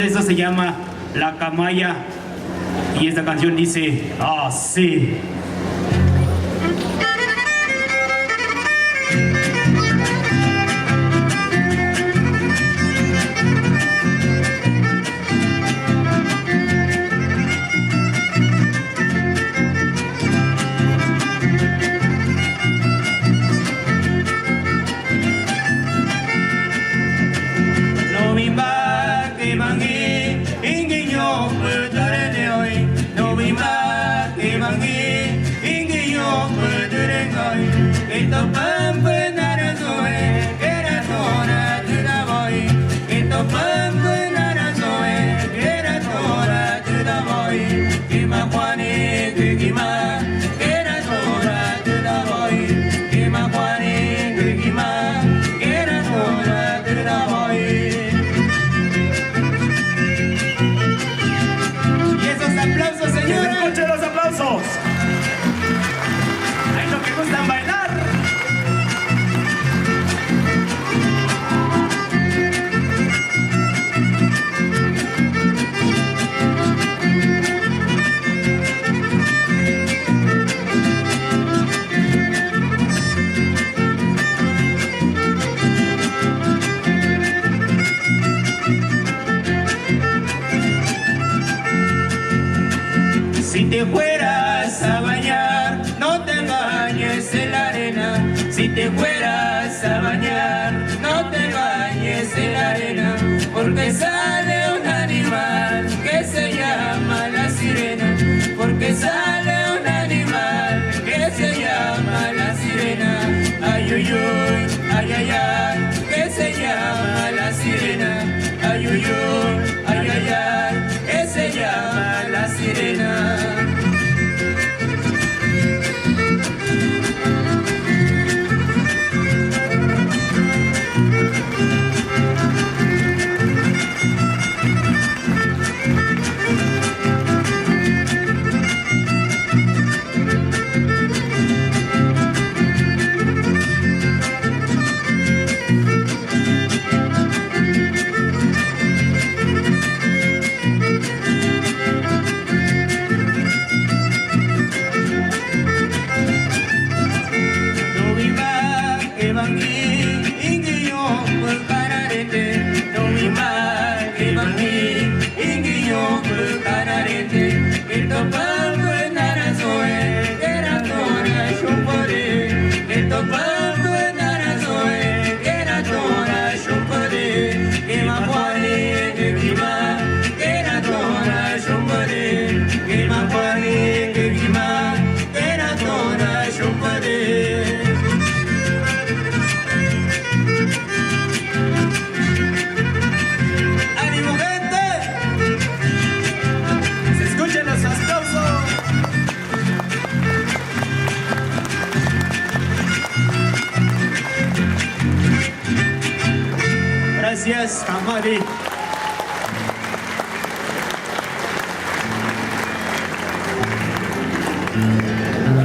Esto se llama La Camaya y esta canción dice así. Si te fueras a bañar, no te bañes en la arena. Si te fueras a bañar, no te bañes en la arena, porque sale un animal que se llama la sirena, porque sale un animal que se llama la sirena. Ay, uy, uy, ay, ay, ay, que se llama la sirena. Ay, uy, uy, ay, ay, ay, que se llama la sirena. Gracias, Camari.